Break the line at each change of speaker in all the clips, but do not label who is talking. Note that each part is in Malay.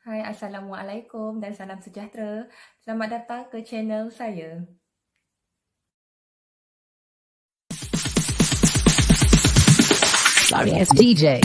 Hai, Assalamualaikum dan salam sejahtera. Selamat datang ke channel saya.
Sorry, it's DJ.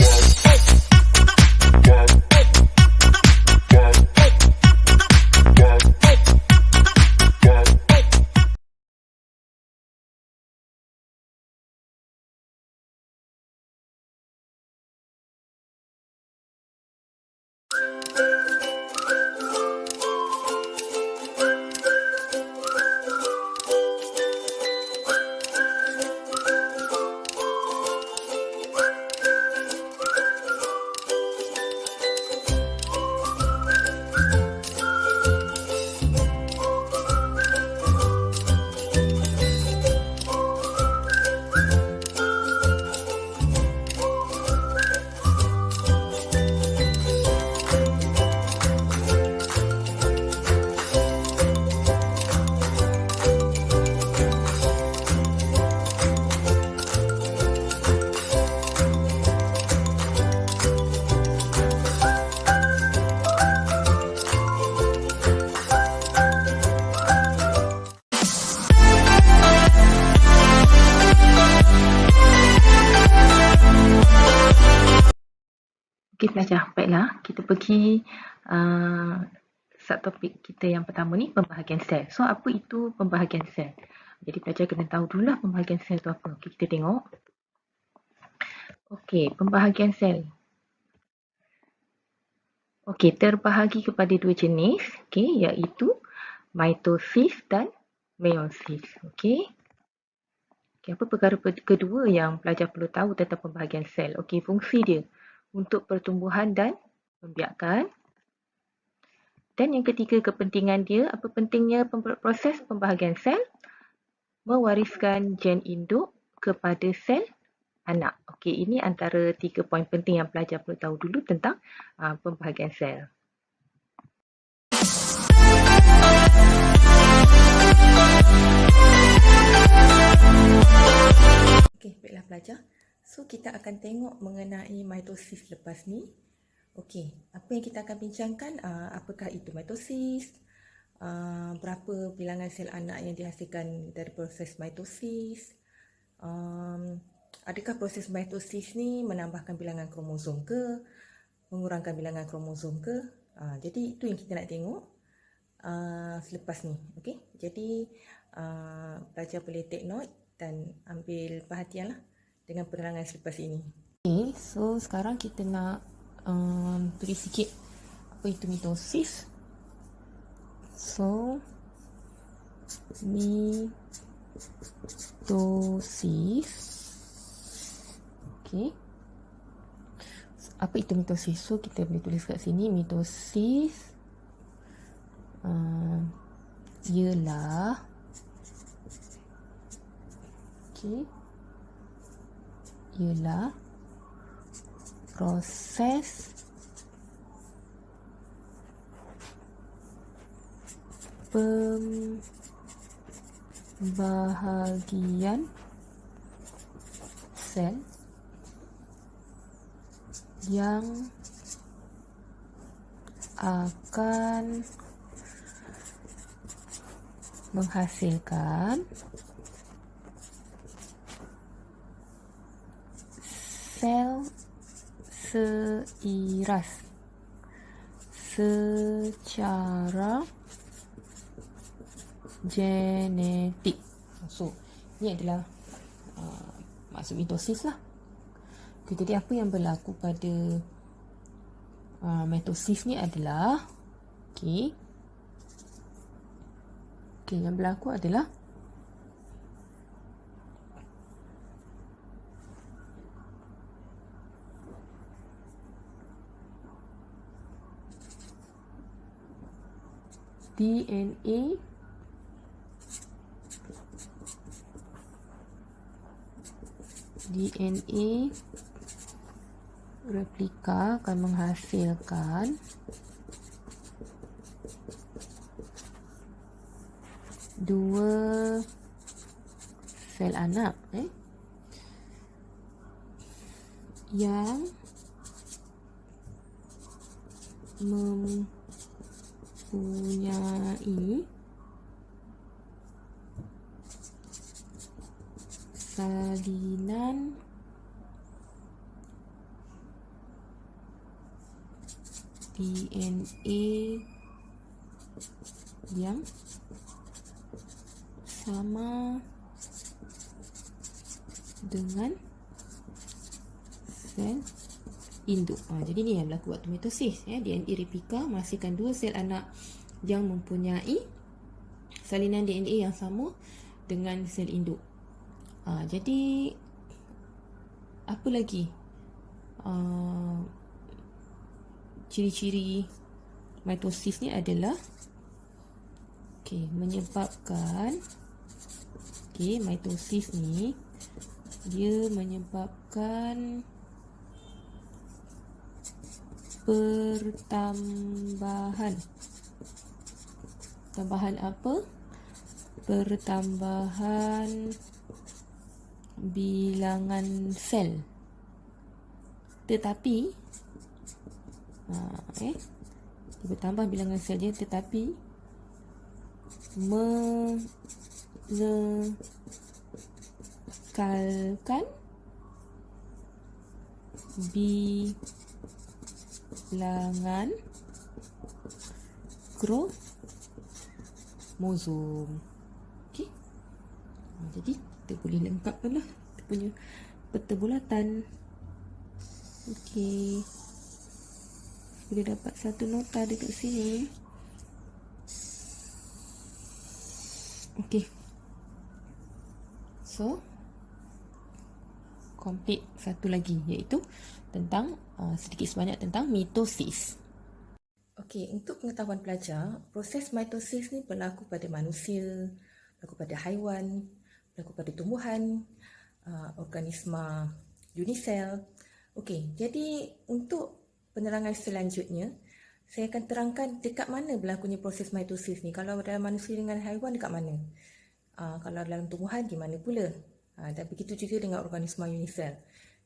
Okey pelajar, baiklah kita pergi subtopik kita yang pertama ni, pembahagian sel. So apa itu pembahagian sel? Jadi pelajar kena tahu dululah pembahagian sel tu apa. Okey, kita tengok. Okey, pembahagian sel. Okey, terbahagi kepada dua jenis, okey, iaitu mitosis dan meiosis. Okey. Okey, apa perkara kedua yang pelajar perlu tahu tentang pembahagian sel? Okey, fungsi dia untuk pertumbuhan dan pembiakan. Dan yang ketiga, kepentingan dia. Apa pentingnya proses pembahagian sel? Mewariskan gen induk kepada sel anak. Okey, ini antara 3 poin penting yang pelajar perlu tahu dulu tentang pembahagian sel. Okey, baiklah pelajar. So, kita akan tengok mengenai mitosis lepas ni. Okey, apa yang kita akan bincangkan, apakah itu mitosis, berapa bilangan sel anak yang dihasilkan dari proses mitosis, adakah proses mitosis ni menambahkan bilangan kromosom ke, mengurangkan bilangan kromosom ke. Jadi itu yang kita nak tengok selepas ni. Okey, jadi pelajar boleh take note dan ambil perhatianlah dengan penerangan selepas ini. Okay, so sekarang kita nak tulis sikit apa itu mitosis. So mitosis. Okay, apa itu mitosis? So kita boleh tulis kat sini, mitosis ialah ialah proses pembahagian sel yang akan menghasilkan sel seiras secara genetik. So, ini adalah maksud mitosis lah. Okay, jadi apa yang berlaku pada mitosis ni adalah yang berlaku adalah DNA replika akan menghasilkan dua sel anak yang mempunyai salinan DNA yang sama dengan sel induk. Jadi ni yang berlaku waktu mitosis. DNA replika menghasilkan dua sel anak yang mempunyai salinan DNA yang sama dengan sel induk. Jadi apa lagi ciri-ciri mitosis ni adalah menyebabkan mitosis ni dia menyebabkan pertambahan apa? Pertambahan bilangan sel. Tetapi dia bertambah bilangan sel dia, tetapi mengekalkan bilangan kromosom. Okey. Jadi kita boleh lengkapkan lah kita punya peta bulatan. Okey. Boleh dapat satu nota dekat sini. Okey. So, complete satu lagi, iaitu tentang sedikit sebanyak tentang mitosis. Okey, untuk pengetahuan pelajar, proses mitosis ni berlaku pada manusia, berlaku pada haiwan, berlaku pada tumbuhan, organisma unisel. Okey, jadi untuk penerangan selanjutnya, saya akan terangkan dekat mana berlakunya proses mitosis ni. Kalau dalam manusia dengan haiwan, dekat mana? Kalau dalam tumbuhan, di mana pula? Dan begitu juga dengan organisma unisel.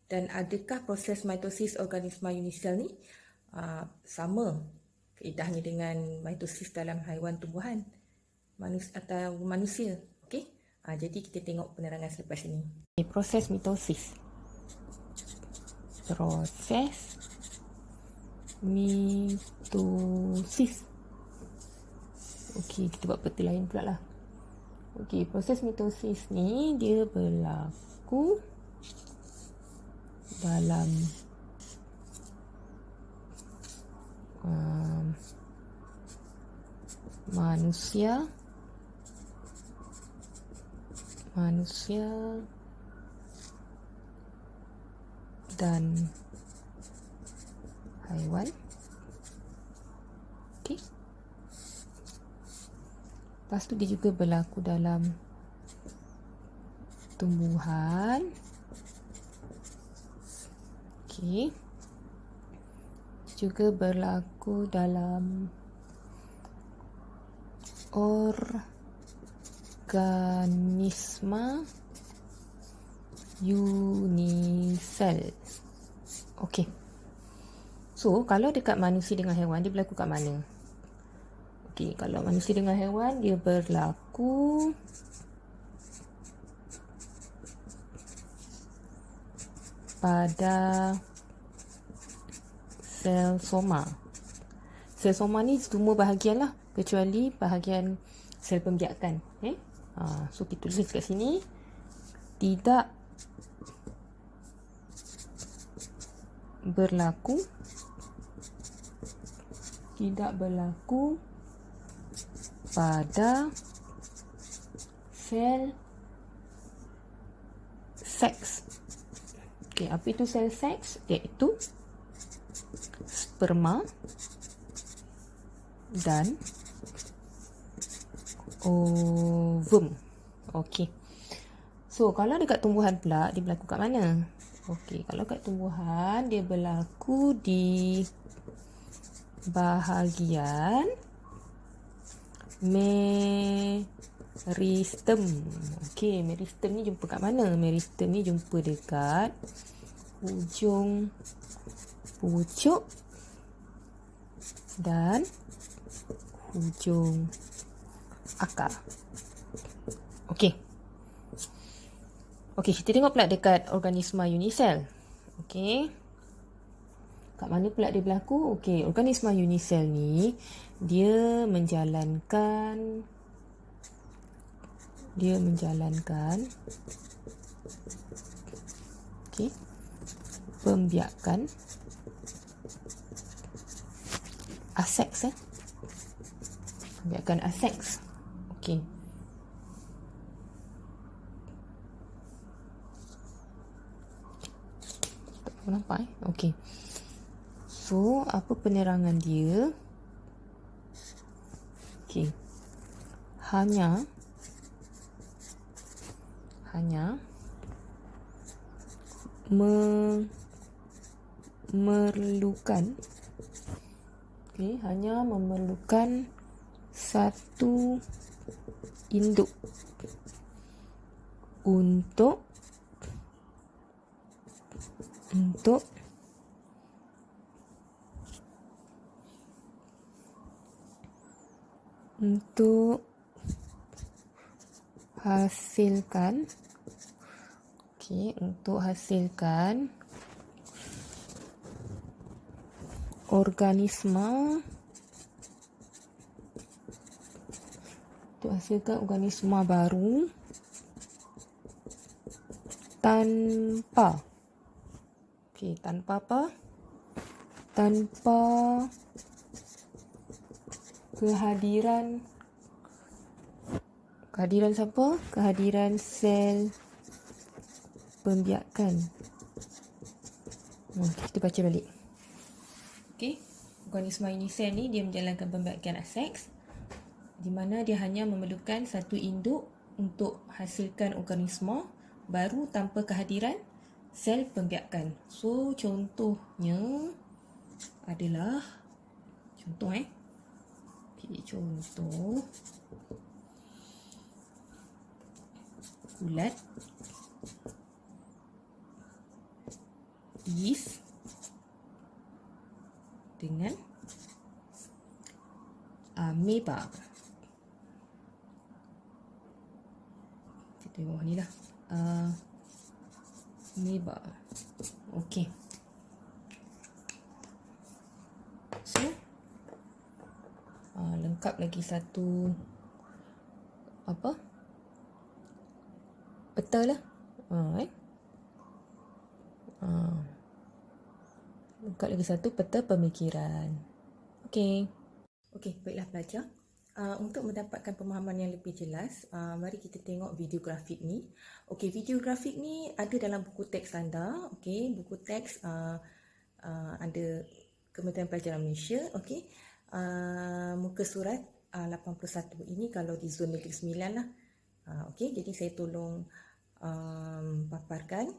Dan adakah proses mitosis organisma unisel ni sama kaedahnya dengan mitosis dalam haiwan, tumbuhan atau manusia? Okey. Jadi kita tengok penerangan selepas ini. Proses mitosis. Proses mitosis. Okey, kita buat peta lain pula lah. Okey, proses mitosis ni dia berlaku dalam manusia dan haiwan. Okey. Lepas tu dia juga berlaku dalam tumbuhan. Okey. Juga berlaku dalam organisma unisel. Okey. So, kalau dekat manusia dengan haiwan, dia berlaku kat mana? Okey, kalau manusia dengan haiwan, dia berlaku pada sel soma. Sel soma ni semua bahagian lah, kecuali bahagian sel pembiakan. So, kita tulis kat sini, tidak berlaku pada sel seks. Okey, apa itu sel seks? Iaitu sperma dan ovum. Okey. So, kalau dekat tumbuhan pula, dia berlaku kat mana? Okey, kalau kat tumbuhan, dia berlaku di bahagian meristem. Okey, meristem ni jumpa kat mana? Meristem ni jumpa dekat hujung pucuk dan hujung akar. Okey. Okey, kita tengok pula dekat organisma unisel. Okey. Kat mana pula dia berlaku? Okey, organisma unisel ni dia menjalankan okey, pembiakan aseks. Pembiakan aseks. Okey. Tak nampak Okey. So, apa penerangan dia? Okey. Hanya memerlukan satu induk untuk hasilkan organisma baru tanpa kehadiran siapa? Kehadiran sel pembiakan. Kita baca balik. Okey, organisma unisel ni dia menjalankan pembiakan aseks di mana dia hanya memerlukan satu induk untuk hasilkan organisma baru tanpa kehadiran sel pembiakan. So, contohnya adalah okey, contoh ulat, yeast dengan ameba. Kita tengok ni lah. Ameba. Okey. So, lengkap lagi satu peta lah. Lengkap lagi satu peta pemikiran. Okey. Okey, baiklah pelajar. Untuk mendapatkan pemahaman yang lebih jelas, mari kita tengok video grafik ni. Okey, video grafik ni ada dalam buku teks anda. Okey, buku teks ada Kementerian Pelajaran Malaysia. Okey, muka surat 81. Ini kalau di zon Negeri Sembilan lah. Okey, jadi saya tolong paparkan.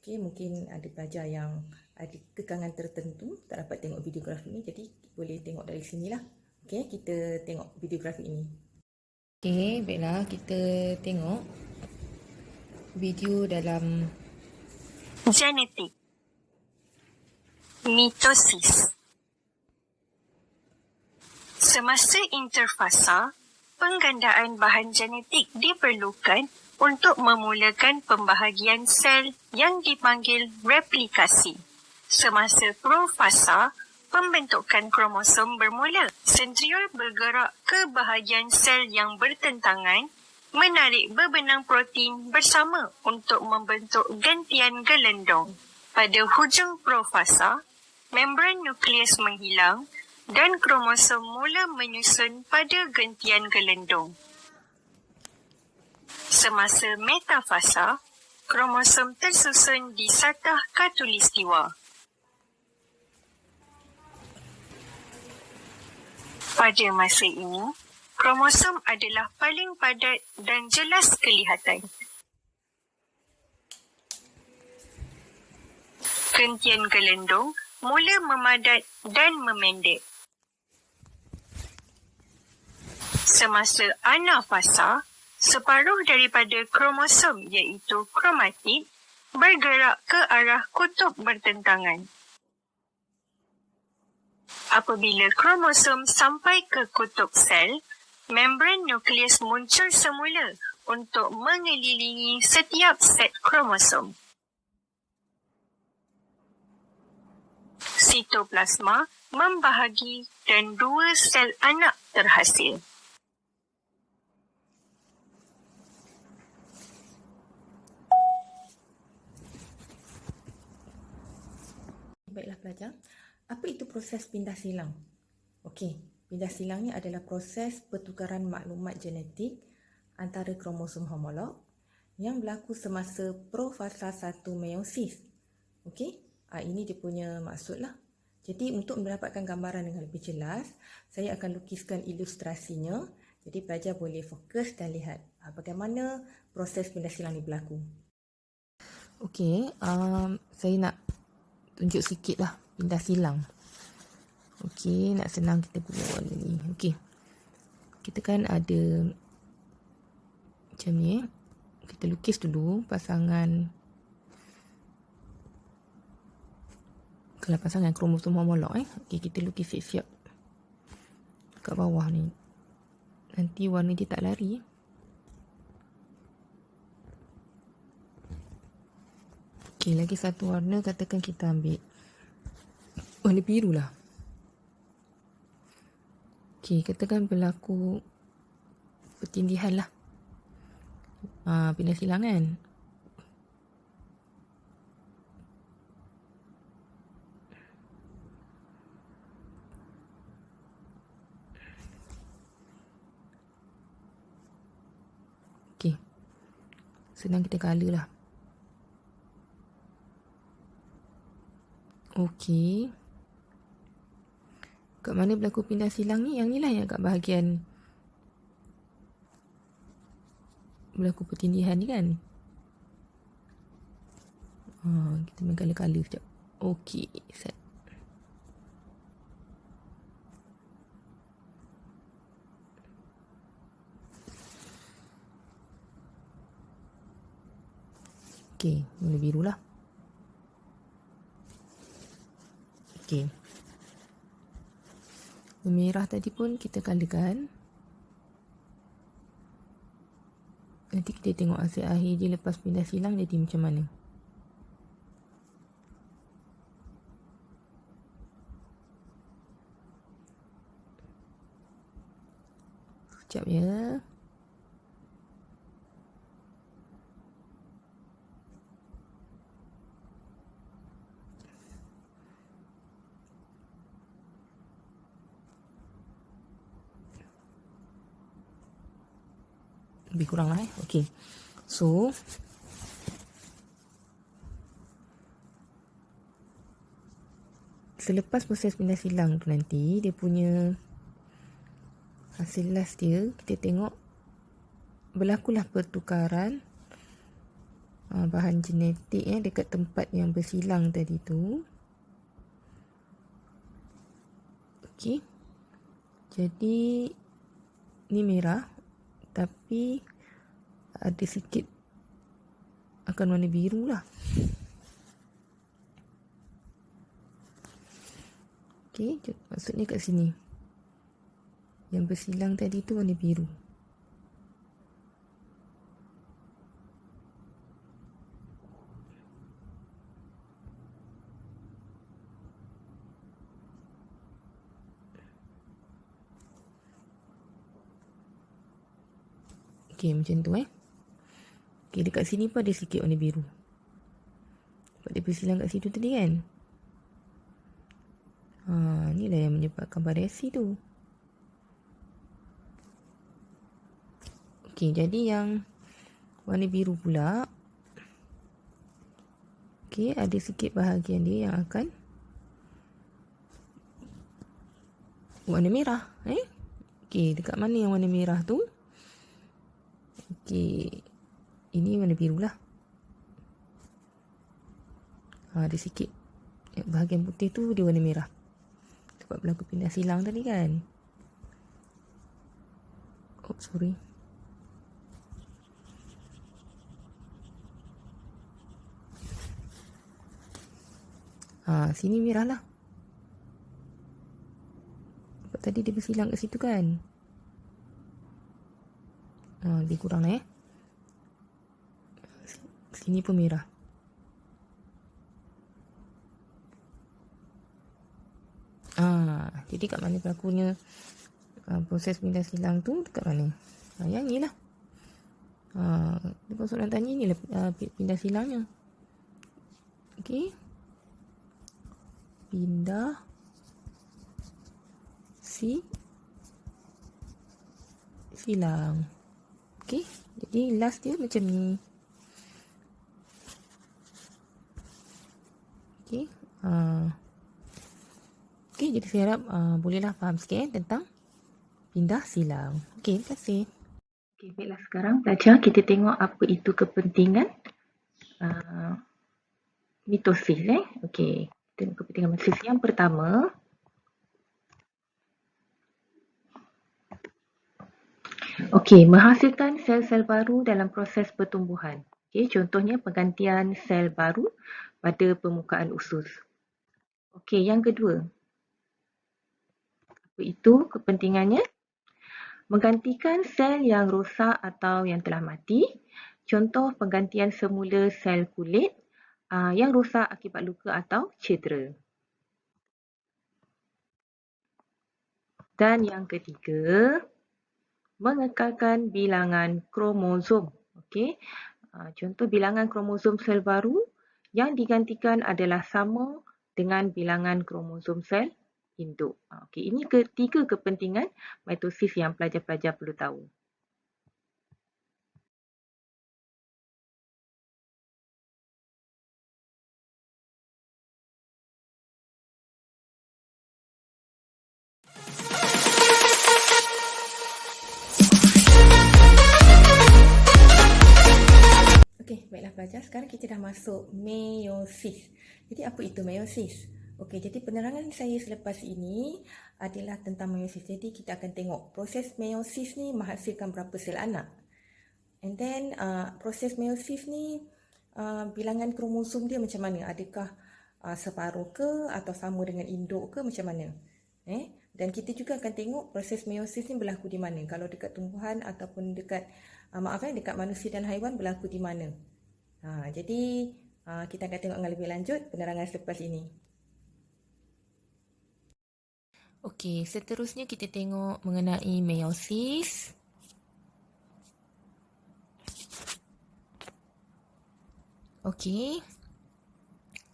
Okey, mungkin ada pelajar yang ada kekangan tertentu tak dapat tengok video grafik ni, jadi boleh tengok dari sinilah. Okey, kita tengok video grafik ini. Okey, baiklah, kita tengok video dalam
genetik. Mitosis. Semasa interfasa, penggandaan bahan genetik diperlukan untuk memulakan pembahagian sel yang dipanggil replikasi. Semasa profasa, pembentukan kromosom bermula. Sentriol bergerak ke bahagian sel yang bertentangan, menarik bebenang protein bersama untuk membentuk gentian gelendong. Pada hujung profasa, membran nukleus menghilang dan kromosom mula menyusun pada gentian gelendong. Semasa metafasa, kromosom tersusun di satah khatulistiwa. Pada masa ini, kromosom adalah paling padat dan jelas kelihatan. Gentian gelendong mula memadat dan memendek. Semasa anafasa, separuh daripada kromosom iaitu kromatid bergerak ke arah kutub bertentangan. Apabila kromosom sampai ke kutub sel, membran nukleus muncul semula untuk mengelilingi setiap set kromosom. Sitoplasma membahagi dan 2 sel anak terhasil.
Baiklah pelajar, apa itu proses pindah silang? Okey, pindah silang ni adalah proses pertukaran maklumat genetik antara kromosom homolog yang berlaku semasa profasa 1 meiosis. Okey, ini dia punya maksudlah. Jadi untuk mendapatkan gambaran dengan lebih jelas, saya akan lukiskan ilustrasinya. Jadi pelajar boleh fokus dan lihat bagaimana proses pindah silang ni berlaku. Okey, saya nak tunjuk sikit lah pindah silang. Okey, nak senang kita guna warna ni. Okey, kita kan ada macam ni. Kita lukis dulu pasangan, kalau pasangan kromosom homolog. Okey, kita lukis siap-siap kat bawah ni. Nanti warna dia tak lari. Okey, lagi satu warna, katakan kita ambil warna biru lah. Okey, katakan berlaku pertindihan lah. Pindah silang kan. Okey, senang kita color lah. Okey, kat mana berlaku pindah silang ni? Yang ni lah yang kat bahagian berlaku pertindihan ni kan. Kita main color-color sekejap. Okey, set. Okey, warna biru lah. Okey, merah tadi pun kita colorkan. Nanti kita tengok hasil akhir dia lepas pindah silang jadi macam mana. Sekejap ya. Lebih kurang lah Okey. So, selepas proses pindah silang tu nanti, dia punya hasil last dia, kita tengok berlakulah pertukaran bahan genetik dekat tempat yang bersilang tadi tu. Okey. Jadi, ni merah. Tapi ada sikit akan warna biru lah. Okey, maksudnya kat sini. Yang bersilang tadi tu warna biru. Okey, macam tu Okey, dekat sini pun ada sikit warna biru. Sebab dia bersilang kat situ tadi kan. Inilah yang menyebabkan variasi tu. Okey, jadi yang warna biru pula. Okey, ada sikit bahagian dia yang akan warna merah. Okey, dekat mana yang warna merah tu? Okey, ini warna biru lah. Ada sikit bahagian putih tu dia warna merah. Sebab berlaku pindah silang tadi kan. Oh, sorry. Sini merah lah. tadi dia bersilang kat situ kan. Dia kurang lah Sini pun merah. Jadi kat mana berlakunya proses pindah silang tu, dekat mana? Yang ni lah. Dia soalan tanya ni lah pindah silangnya. Okey. Pindah silang. Okey. Jadi last dia macam ni. Okey. Okey, jadi saya harap bolehlah faham sikit tentang pindah silang. Okey, terima kasih. Okey, baiklah sekarang pelajar kita tengok apa itu kepentingan mitosis. Okey, tengok kepentingan mitosis. Yang pertama, menghasilkan sel-sel baru dalam proses pertumbuhan. Okey, contohnya pergantian sel baru pada permukaan usus. Okey, yang kedua, apa itu kepentingannya? Menggantikan sel yang rosak atau yang telah mati. Contoh penggantian semula sel kulit yang rosak akibat luka atau cedera. Dan yang ketiga, mengekalkan bilangan kromosom. Okey. Contoh bilangan kromosom sel baru yang digantikan adalah sama dengan bilangan kromosom sel induk. Okey, ini ketiga kepentingan mitosis yang pelajar-pelajar perlu tahu. Okey, baiklah pelajar. Sekarang kita dah masuk meiosis. Jadi apa itu meiosis? Okey, jadi penerangan saya selepas ini adalah tentang meiosis. Jadi kita akan tengok proses meiosis ni menghasilkan berapa sel anak. And then proses meiosis ni bilangan kromosom dia macam mana? Adakah separuh ke atau sama dengan induk ke macam mana? Dan kita juga akan tengok proses meiosis ni berlaku di mana. Kalau dekat tumbuhan ataupun dekat dekat manusia dan haiwan berlaku di mana. Jadi kita akan tengok dengan lebih lanjut penerangan selepas ini. Okey, seterusnya kita tengok mengenai meiosis. Okey.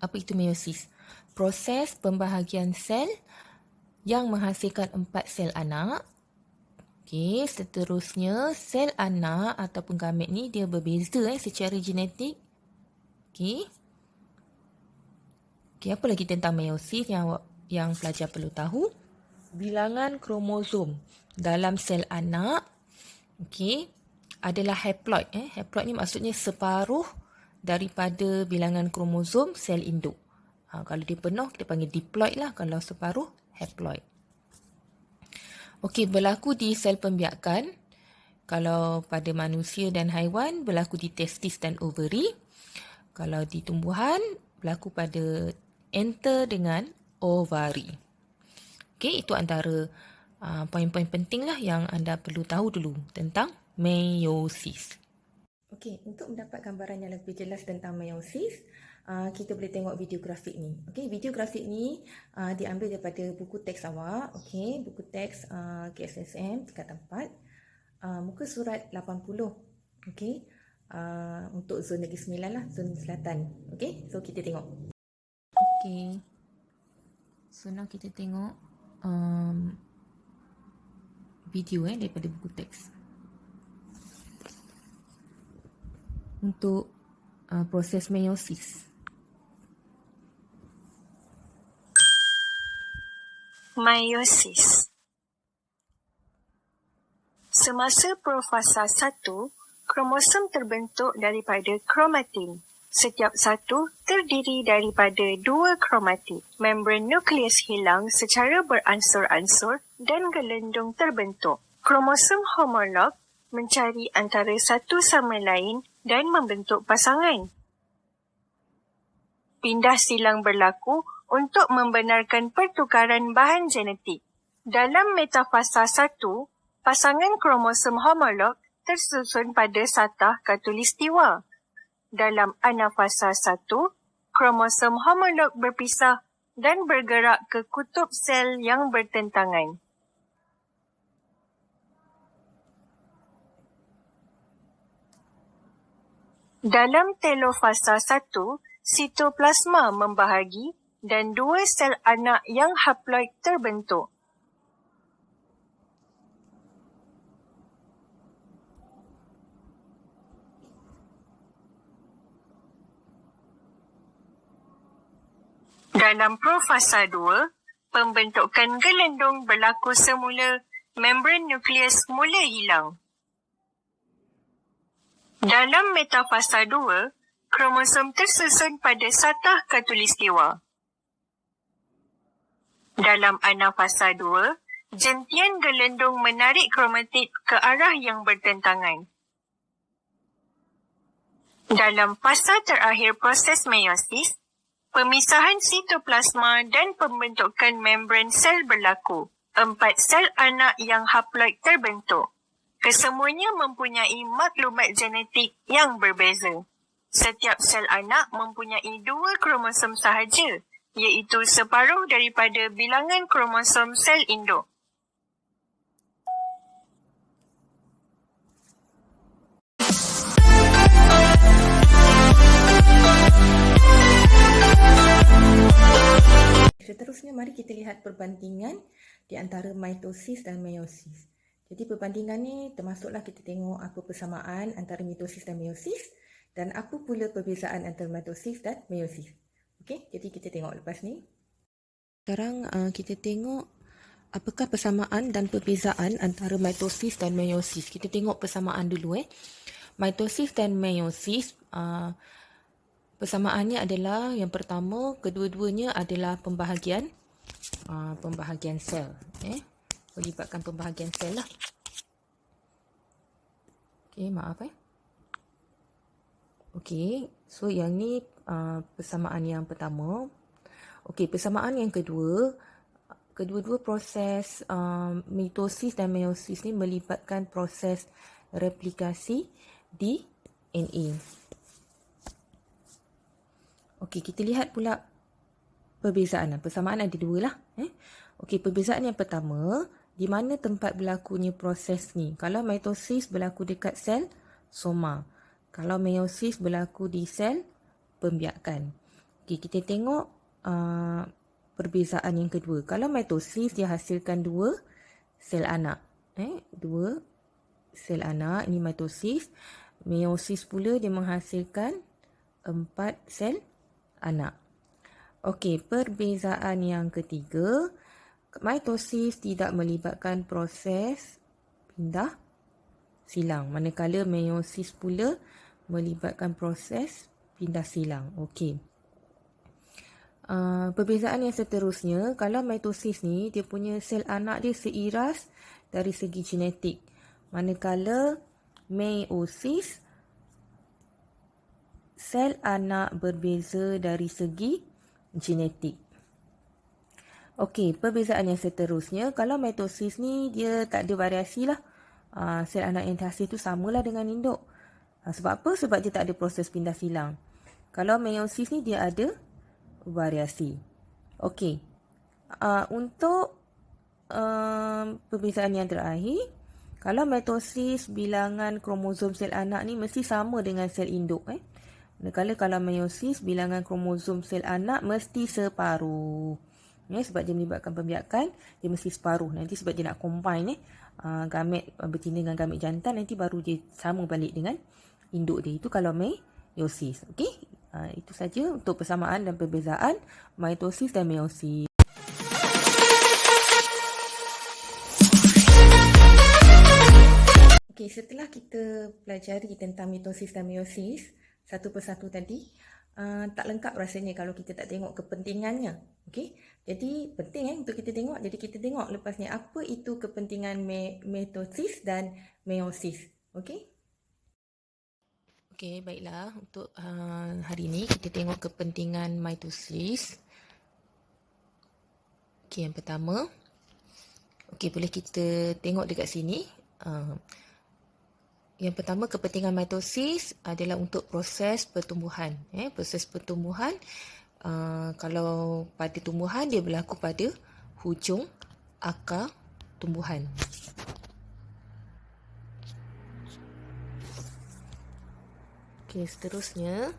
Apa itu meiosis? Proses pembahagian sel yang menghasilkan 4 sel anak. Okey, seterusnya sel anak ataupun gamet ni dia berbeza secara genetik. Okey. Okey, apa lagi tentang meiosis yang pelajar perlu tahu? Bilangan kromosom dalam sel anak adalah haploid. Haploid ni maksudnya separuh daripada bilangan kromosom sel induk. Kalau dia penuh kita panggil diploid lah, kalau separuh haploid. Okey, berlaku di sel pembiakan. Kalau pada manusia dan haiwan berlaku di testis dan ovary. Kalau di tumbuhan berlaku pada enter dengan ovari. Okey, itu antara poin-poin penting lah yang anda perlu tahu dulu tentang meiosis. Okey, untuk mendapat gambaran yang lebih jelas tentang meiosis, kita boleh tengok video grafik ni. Okey, video grafik ni diambil daripada buku teks awak. Okey, buku teks KSSM tingkatan 4, muka surat 80. Okey, untuk zon Negeri Sembilan lah, zon selatan. Okey, so kita tengok. Okey, so now kita tengok video daripada buku teks untuk proses meiosis.
Meiosis. Semasa profasa 1, kromosom terbentuk daripada kromatin. Setiap satu terdiri daripada 2 kromatin. Membran nukleus hilang secara beransur-ansur dan gelendung terbentuk. Kromosom homolog mencari antara satu sama lain dan membentuk pasangan. Pindah silang berlaku untuk membenarkan pertukaran bahan genetik. Dalam metafasa 1, pasangan kromosom homolog tersusun pada satah khatulistiwa. Dalam anafasa 1, kromosom homolog berpisah dan bergerak ke kutub sel yang bertentangan. Dalam telofasa 1, sitoplasma membahagi dan dua sel anak yang haploid terbentuk. Dalam profasa 2, pembentukan gelendung berlaku semula, membran nukleus mula hilang. Dalam metafasa 2, kromosom tersusun pada satah khatulistiwa. Dalam anafasa 2, jentian gelendung menarik kromatid ke arah yang bertentangan. Dalam fasa terakhir proses meiosis, pemisahan sitoplasma dan pembentukan membran sel berlaku. 4 sel anak yang haploid terbentuk. Kesemuanya mempunyai maklumat genetik yang berbeza. Setiap sel anak mempunyai 2 kromosom sahaja, iaitu separuh daripada bilangan kromosom sel induk.
Seterusnya, mari kita lihat perbandingan di antara mitosis dan meiosis. Jadi perbandingan ni termasuklah kita tengok apa persamaan antara mitosis dan meiosis dan apa pula perbezaan antara mitosis dan meiosis. Okey, jadi kita tengok lepas ni. Sekarang kita tengok apakah persamaan dan perbezaan antara mitosis dan meiosis. Kita tengok persamaan dulu. Mitosis dan meiosis, persamaannya adalah yang pertama, kedua-duanya adalah pembahagian sel. Melibatkan pembahagian sel lah. Okey, maaf Okey, so yang ni persamaan yang pertama. Okey, persamaan yang kedua, kedua-dua proses mitosis dan meiosis ni melibatkan proses replikasi DNA. Okey, kita lihat pula perbezaan. Persamaan ada dua lah. Okey, perbezaan yang pertama, di mana tempat berlakunya proses ni. Kalau mitosis berlaku dekat sel soma. Kalau meiosis berlaku di sel pembiakan. Okey, kita tengok perbezaan yang kedua. Kalau mitosis dia hasilkan 2 sel anak. 2 sel anak, ini mitosis. Meiosis pula dia menghasilkan 4 sel anak. Okey, perbezaan yang ketiga, mitosis tidak melibatkan proses pindah silang, manakala meiosis pula melibatkan proses pindah silang. Okey. Perbezaan yang seterusnya, kalau mitosis ni dia punya sel anak dia seiras dari segi genetik, manakala meiosis sel anak berbeza dari segi genetik. Okey, perbezaan yang seterusnya, kalau mitosis ni dia tak ada variasi lah. Sel anak yang terhasil tu samalah dengan induk. Sebab apa? Sebab dia tak ada proses pindah silang. Kalau meiosis ni dia ada variasi. Okey, untuk perbezaan yang terakhir, kalau mitosis bilangan kromosom sel anak ni mesti sama dengan sel induk. Manakala kalau meiosis bilangan kromosom sel anak mesti separuh. Sebab dia melibatkan pembiakan, dia mesti separuh. Nanti sebab dia nak combine gamet betina dengan gamet jantan, nanti baru dia sama balik dengan induk dia. Itu kalau meiosis. Okey, itu saja untuk persamaan dan perbezaan mitosis dan meiosis. Okey, setelah kita pelajari tentang mitosis dan meiosis satu persatu tadi, tak lengkap rasanya kalau kita tak tengok kepentingannya. Okey, jadi penting untuk kita tengok. Jadi kita tengok lepas ni apa itu kepentingan mitosis dan meiosis. Okey. Okey, baiklah. Untuk hari ini kita tengok kepentingan mitosis. Okey, yang pertama, Okey, boleh kita tengok dekat sini. Yang pertama, kepentingan mitosis adalah untuk proses pertumbuhan. Proses pertumbuhan, kalau pada tumbuhan, dia berlaku pada hujung akar tumbuhan. Okey, seterusnya.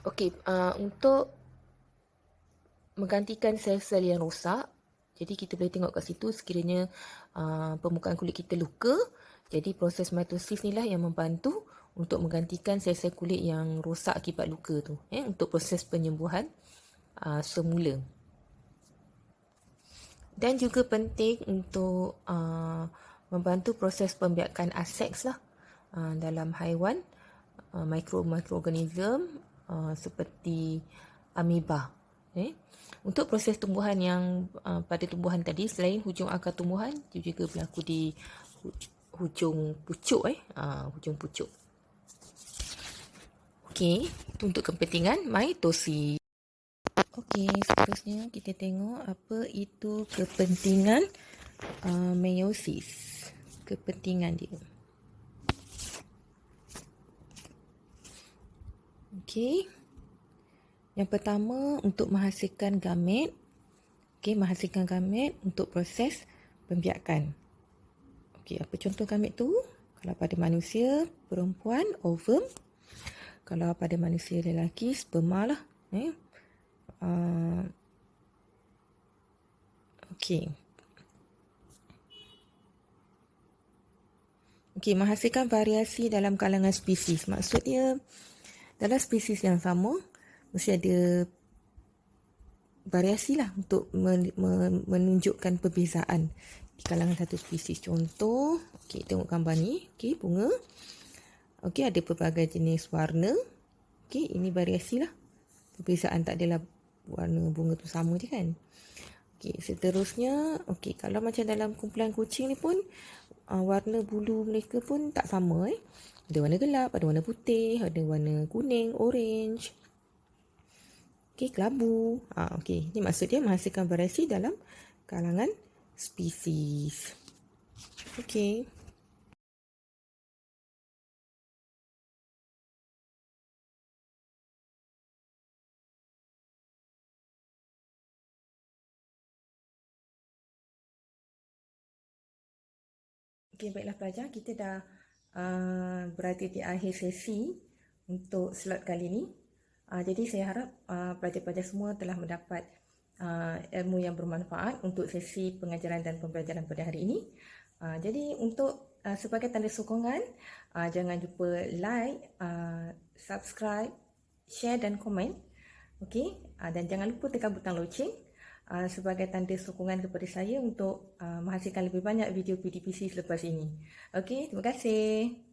Okey, untuk menggantikan sel-sel yang rosak, jadi kita boleh tengok kat situ sekiranya permukaan kulit kita luka, jadi proses mitosis ni lah yang membantu untuk menggantikan sel-sel kulit yang rosak akibat luka tu, untuk proses penyembuhan semula. Dan juga penting untuk membantu proses pembiakan aseks lah dalam haiwan, mikroorganism seperti amoeba. Untuk proses tumbuhan yang pada tumbuhan tadi, selain hujung akar tumbuhan, dia juga berlaku di hujung pucuk. Hujung pucuk. Okey, itu untuk kepentingan mitosis. Okey, seterusnya kita tengok apa itu kepentingan meiosis. Kepentingan dia. Okey. Yang pertama, untuk menghasilkan gamet. Okey, menghasilkan gamet untuk proses pembiakan. Okey, apa contoh gamet tu? Kalau pada manusia perempuan, ovum. Kalau pada manusia lelaki, sperma lah. Okey. Okey, menghasilkan variasi dalam kalangan spesies. Maksudnya, dalam spesies yang sama, mesti ada variasi lah untuk menunjukkan perbezaan di kalangan satu spesies. Contoh, okey, tengok gambar ni. Okey, bunga. Okey, ada pelbagai jenis warna. Okey, ini variasi lah. Perbezaan tak adalah warna bunga tu sama je kan. Okey, seterusnya, okey, kalau macam dalam kumpulan kucing ni pun, warna bulu mereka pun tak sama. Ada warna gelap, ada warna putih, ada warna kuning, orange. Okey, kelabu. Okey, ini maksudnya menghasilkan variasi dalam kalangan spesies. Okey. Okey, baiklah pelajar, kita dah berada di akhir sesi untuk slot kali ini. Jadi saya harap pelajar-pelajar semua telah mendapat ilmu yang bermanfaat untuk sesi pengajaran dan pembelajaran pada hari ini. Jadi untuk sebagai tanda sokongan, jangan lupa like, subscribe, share dan komen. Okey, dan jangan lupa tekan butang loceng sebagai tanda sokongan kepada saya untuk menghasilkan lebih banyak video PDPC selepas ini. Okey, terima kasih.